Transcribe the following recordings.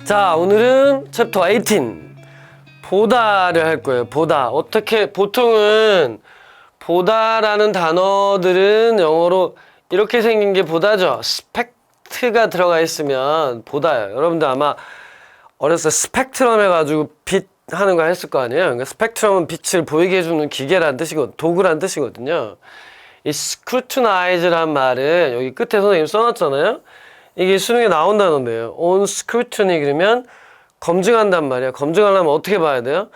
자, 오늘은 챕터 18 보다를 할 거예요. 보다. 어떻게 보통은 보다라는 단어들은 영어로 이렇게 생긴 게 보다죠. 스펙트가 들어가 있으면 보다예요. 여러분들 아마 어렸을 때 스펙트럼 해가지고 빛 하는 거 했을 거 아니에요. 그러니까 스펙트럼은 빛을 보이게 해주는 기계란 뜻이고 도구란 뜻이거든요. 이 scrutinize란 말은 여기 끝에 선생님 써놨잖아요. 이게 수능에 나온 단어인데요. on scrutiny 그러면 검증한단 말이야. 검증하려면 어떻게 봐야 돼요?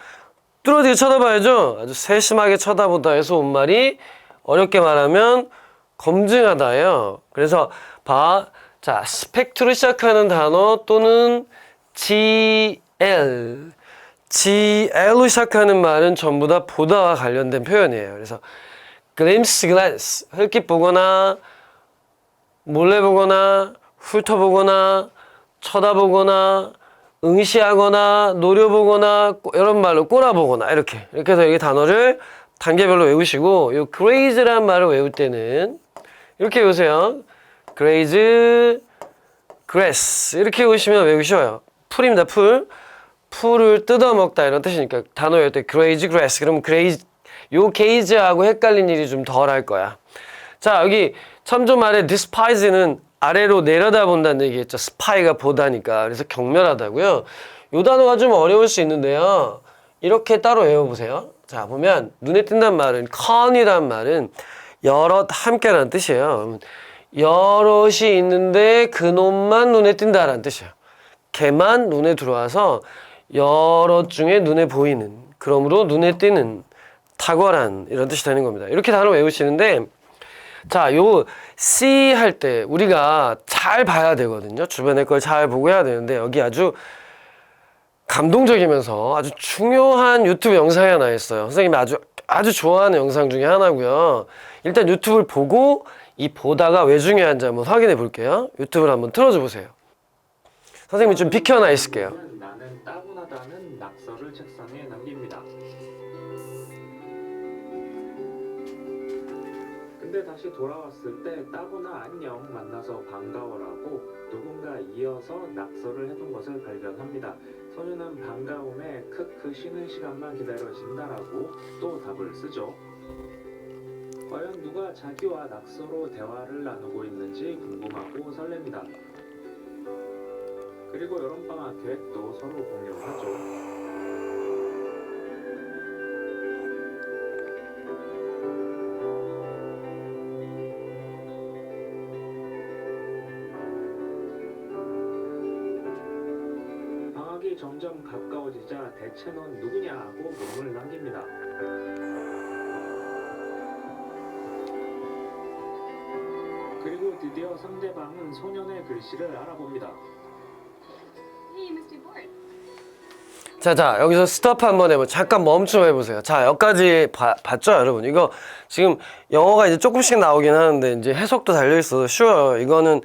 뚫어지게 쳐다봐야죠. 아주 세심하게 쳐다보다 해서 온 말이 어렵게 말하면 검증하다예요. 그래서 봐. 자, 스펙트로 시작하는 단어 또는 GL로 시작하는 말은 전부 다 보다와 관련된 표현이에요. 그래서 glimpse, glance, 흘낏 보거나 몰래 보거나 훑어보거나 쳐다보거나 응시하거나 노려보거나 이런 말로 꼬라보거나 이렇게 해서 이 단어를 단계별로 외우시고 이 graze란 말을 외울 때는 이렇게 외우세요. graze, grass 이렇게 외우시면 외우기 쉬워요. 풀입니다. 풀을 뜯어먹다 이런 뜻이니까 단어 외울 때 graze, grass 그러면 graze 요 gaze하고 헷갈린 일이 좀 덜 할 거야. 자, 여기 참조 말에 despise는 아래로 내려다본다는 얘기했죠. spy가 보다니까. 그래서 경멸하다고요. 요 단어가 좀 어려울 수 있는데요. 이렇게 따로 외워보세요. 자, 보면 눈에 띈다는 말은 con이란 말은 여럿 함께라는 뜻이에요. 여럿이 있는데 그놈만 눈에 띈다라는 뜻이에요. 걔만 눈에 들어와서 여럿 중에 눈에 보이는 그러므로 눈에 띄는 탁월한 이런 뜻이 되는 겁니다. 이렇게 단어 외우시는데 자, 요 C 할 때 우리가 잘 봐야 되거든요. 주변의 걸 잘 보고 해야 되는데 여기 아주 감동적이면서 아주 중요한 유튜브 영상이 하나 있어요. 선생님이 아주 좋아하는 영상 중에 하나고요. 일단 유튜브를 보고 이 보다가 왜 중요한지 한번 확인해 볼게요. 유튜브를 한번 틀어줘 보세요. 선생님이 좀 비켜나 있을게요. 나는 따분하다는 낙서를 책상에 남깁니다. 근데 다시 돌아왔을 때 따구나 안녕 만나서 반가워라고 누군가 이어서 낙서를 해둔 것을 발견합니다. 소녀는 반가움에 크크 쉬는 시간만 기다려진다라고 또 답을 쓰죠. 과연 누가 자기와 낙서로 대화를 나누고 있는지 궁금하고 설렙니다. 그리고 여름방학 계획도 서로 공유하죠. 방학이 점점 가까워지자 대체 넌 누구냐고 물음을 남깁니다. 그리고 드디어 상대방은 소년의 글씨를 알아봅니다. 자, 여기서 스톱 한번 해보세요. 잠깐 멈춤 해보세요. 자, 여기까지 봤죠, 여러분? 이거 지금 영어가 이제 조금씩 나오긴 하는데 이제 해석도 달려있어서 쉬워요. 이거는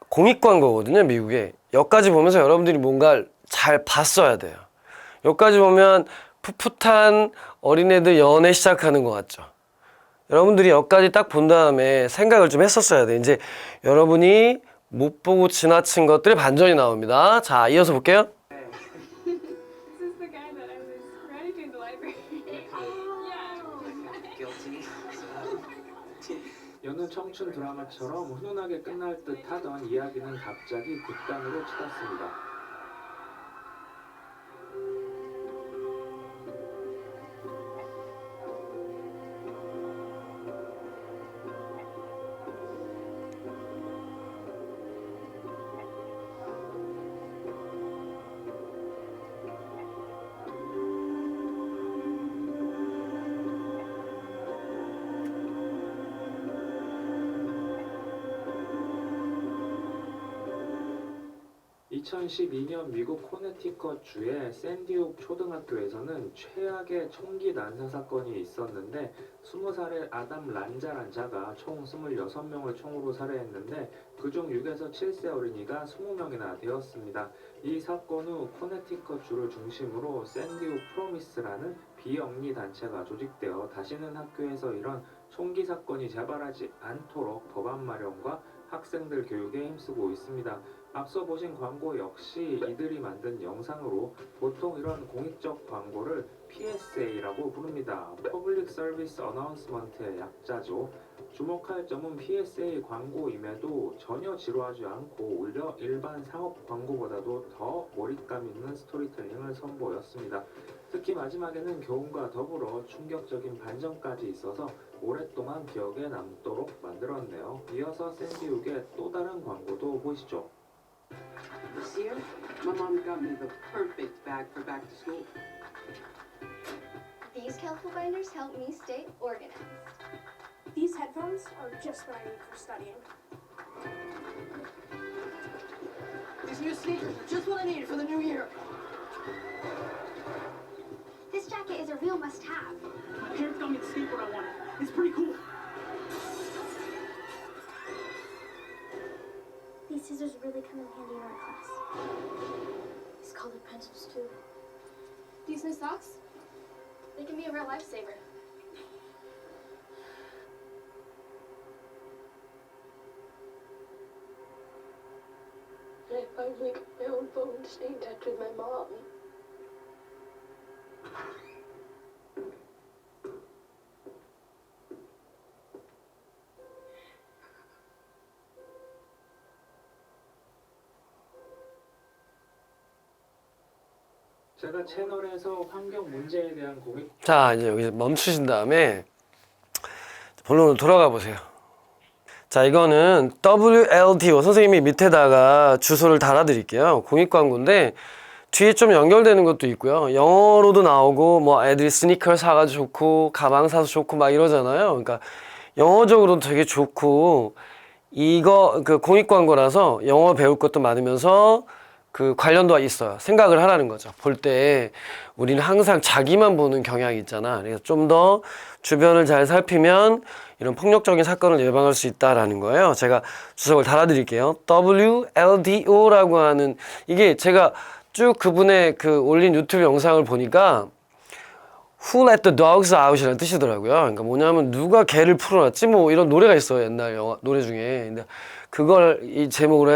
공익광고거든요, 미국에. 여기까지 보면서 여러분들이 뭔가 잘 봤어야 돼요. 여기까지 보면 풋풋한 어린애들 연애 시작하는 것 같죠? 여러분들이 여기까지 딱 본 다음에 생각을 좀 했었어야 돼. 이제 여러분이 못 보고 지나친 것들이 반전이 나옵니다. 자, 이어서 볼게요. 여느 청춘 드라마처럼 훈훈하게 끝날 듯 하던 이야기는 갑자기 극단으로 치닫습니다. (2012년) 미국 코네티컷 주의 샌디훅 초등학교에서는 최악의 총기 난사 사건이 있었는데 20살의 아담 란자가 총 26명을 총으로 살해했는데 그중 6에서 7세 어린이가 20명이나 되었습니다. 이 사건 후 코네티컷 주를 중심으로 샌디훅 프로미스라는 비영리 단체가 조직되어 다시는 학교에서 이런 총기 사건이 재발하지 않도록 법안 마련과 학생들 교육에 힘쓰고 있습니다. 앞서 보신 광고 역시 이들이 만든 영상으로 보통 이런 공익적 광고를 PSA라고 부릅니다. Public Service Announcement의 약자죠. 주목할 점은 PSA 광고임에도 전혀 지루하지 않고 오히려 일반 상업 광고보다도 더 몰입감 있는 스토리텔링을 선보였습니다. 특히 마지막에는 교훈과 더불어 충격적인 반전까지 있어서 오랫동안 기억에 남도록 만들었네요. 이어서 샌디욱의 또 다른 광고도 보시죠. This year, my mom got me the perfect bag for back to school. These colorful binders help me stay organized. These headphones are just what I need for studying. These new sneakers are just what I need for the new year. This jacket is a real must-have. My parents got me the skateboard I wanted. It's pretty cool. These scissors really come in handy in art class. These colored pencils too. These new socks? They can be a real lifesaver. I finally got my own phone to stay in touch with my mom. 제가 채널에서 환경 문제에 대한 공익 자, 이제 여기서 멈추신 다음에 본론으로 돌아가 보세요. 자, 이거는 WLDO 선생님이 밑에다가 주소를 달아드릴게요. 공익 광고인데 뒤에 좀 연결되는 것도 있고요. 영어로도 나오고 뭐 애들이 스니커 사가지고 좋고 가방 사서 좋고 막 이러잖아요. 그러니까 영어적으로도 되게 좋고 이거 그 공익 광고라서 영어 배울 것도 많으면서 그 관련도가 있어요. 생각을 하라는 거죠. 볼 때 우리는 항상 자기만 보는 경향이 있잖아. 그래서 좀 더 주변을 잘 살피면 이런 폭력적인 사건을 예방할 수 있다라는 거예요. 제가 주석을 달아드릴게요. WLDO라고 하는 이게 제가 쭉 그분의 그 올린 유튜브 영상을 보니까 Who let the dogs out이라는 뜻이더라고요. 그러니까 뭐냐면 누가 개를 풀어놨지 뭐 이런 노래가 있어요. 옛날 영화 노래 중에. 근데 그걸 이 제목으로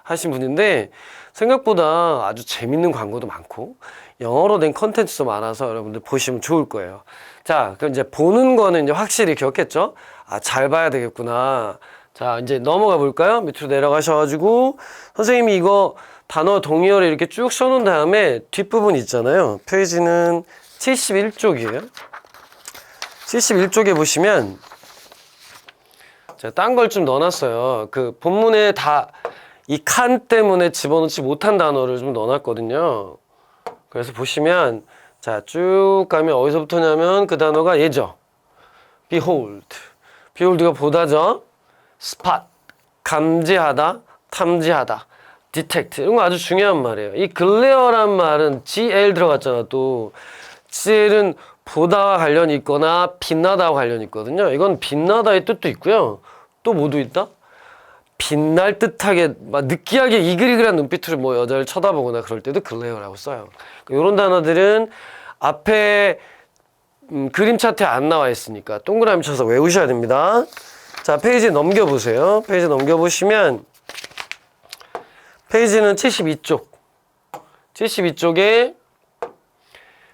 하신 분인데 생각보다 아주 재밌는 광고도 많고 영어로 된 컨텐츠도 많아서 여러분들 보시면 좋을 거예요. 자, 그럼 이제 보는 거는 이제 확실히 기억했죠? 아, 잘 봐야 되겠구나. 자, 이제 넘어가 볼까요? 밑으로 내려가셔가지고 선생님이 이거 단어 동의어를 이렇게 쭉 써놓은 다음에 뒷부분 있잖아요. 페이지는 71쪽이에요. 71쪽에 보시면 제가 딴 걸 좀 넣어놨어요. 그 본문에 다 이 칸 때문에 집어넣지 못한 단어를 좀 넣어놨거든요. 그래서 보시면 자, 쭉 가면 어디서부터냐면 그 단어가 얘죠. behold. behold가 보다죠. spot. 감지하다, 탐지하다. detect. 이런 거 아주 중요한 말이에요. 이 glare란 말은 gl 들어갔잖아. 또 gl은 보다와 관련이 있거나 빛나다와 관련이 있거든요. 이건 빛나다의 뜻도 있고요. 또 뭐도 있다? 빛날 듯하게 막 느끼하게 이글이글한 눈빛으로 뭐 여자를 쳐다보거나 그럴 때도 글레어라고 써요. 이런 단어들은 앞에 그림 차트에 안 나와 있으니까 동그라미 쳐서 외우셔야 됩니다. 자, 페이지 넘겨보세요. 페이지 넘겨보시면 페이지는 72쪽. 72쪽에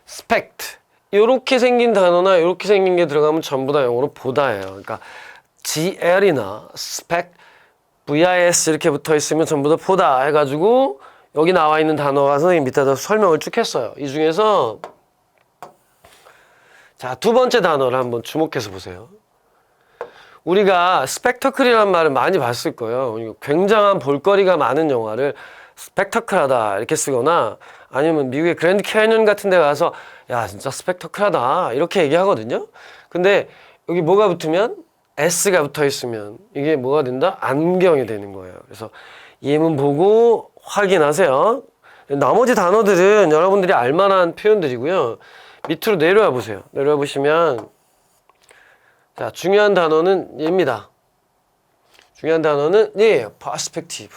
spect. 요렇게 생긴 단어나 요렇게 생긴 게 들어가면 전부 다 영어로 보다예요. 그러니까 gl이나 spect VIS 이렇게 붙어 있으면 전부 다 보다 해가지고 여기 나와 있는 단어가 선생님 밑에다 설명을 쭉 했어요. 이 중에서 자, 두 번째 단어를 한번 주목해서 보세요. 우리가 스펙터클이라는 말을 많이 봤을 거예요. 굉장한 볼거리가 많은 영화를 스펙터클하다 이렇게 쓰거나 아니면 미국의 그랜드 캐니언 같은 데 가서 야 진짜 스펙터클하다 이렇게 얘기하거든요. 근데 여기 뭐가 붙으면 S가 붙어 있으면 이게 뭐가 된다? 안경이 되는 거예요. 그래서 예문 보고 확인하세요. 나머지 단어들은 여러분들이 알만한 표현들이고요. 밑으로 내려와 보세요. 내려와 보시면 자, 중요한 단어는 얘입니다. 중요한 단어는 얘예요. perspective.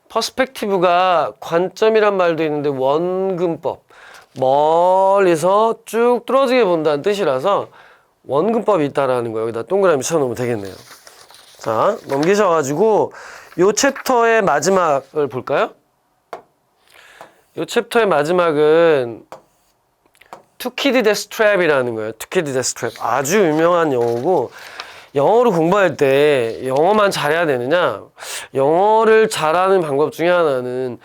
perspective가 관점이란 말도 있는데 원근법. 멀리서 쭉 뚫어지게 본다는 뜻이라서 원근법이 있다라는 거 여기다 동그라미 쳐놓으면 되겠네요. 자, 넘기셔가지고 요 챕터의 마지막을 볼까요? 요 챕터의 마지막은 To Kid That's Trap이라는 거예요. To Kid That's Trap. 아주 유명한 영어고, 영어를 공부할 때 영어만 잘해야 되느냐? 영어를 잘하는 방법 중에 하나는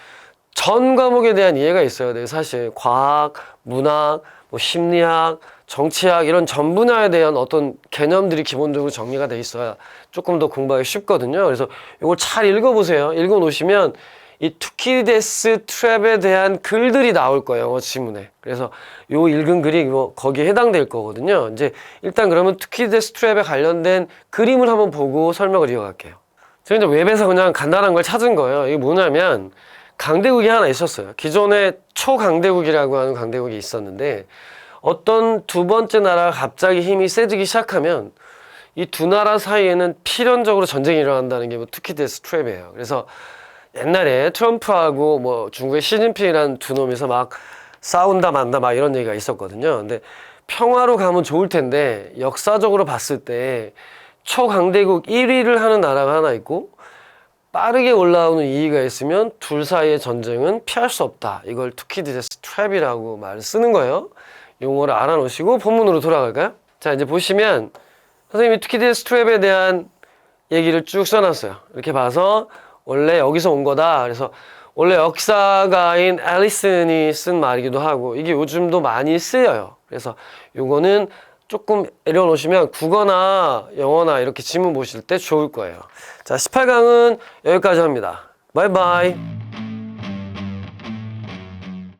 전 과목에 대한 이해가 있어야 돼요. 사실 과학, 문학, 뭐 심리학, 정치학 이런 전 분야에 대한 어떤 개념들이 기본적으로 정리가 돼 있어야 조금 더 공부하기 쉽거든요. 그래서 이걸 잘 읽어보세요. 읽어놓으시면 이 투키데스 트랩에 대한 글들이 나올 거예요. 영어 지문에. 그래서 요 읽은 글이 거기에 해당될 거거든요. 이제 일단 그러면 투키데스 트랩에 관련된 그림을 한번 보고 설명을 이어갈게요. 제가 이제 웹에서 그냥 간단한 걸 찾은 거예요. 이게 뭐냐면 강대국이 하나 있었어요. 기존에 초강대국이라고 하는 강대국이 있었는데 어떤 두 번째 나라가 갑자기 힘이 세지기 시작하면 이 두 나라 사이에는 필연적으로 전쟁이 일어난다는 게 뭐 투키데스 트랩이에요. 그래서 옛날에 트럼프하고 뭐 중국의 시진핑이라는 두 놈이서 막 싸운다 만다 막 이런 얘기가 있었거든요. 근데 평화로 가면 좋을 텐데 역사적으로 봤을 때 초강대국 1위를 하는 나라가 하나 있고 빠르게 올라오는 2위가 있으면 둘 사이의 전쟁은 피할 수 없다. 이걸 투키디데스 트랩이라고 말을 쓰는 거예요. 용어를 알아놓으시고 본문으로 돌아갈까요? 자, 이제 보시면 선생님이 투키디데스 트랩에 대한 얘기를 쭉 써놨어요. 이렇게 봐서 원래 여기서 온 거다. 그래서 원래 역사가인 앨리슨이 쓴 말이기도 하고 이게 요즘도 많이 쓰여요. 그래서 요거는 조금 내려놓으시면 국어나 영어나 이렇게 지문 보실 때 좋을 거예요. 자, 18강은 여기까지 합니다. 바이바이.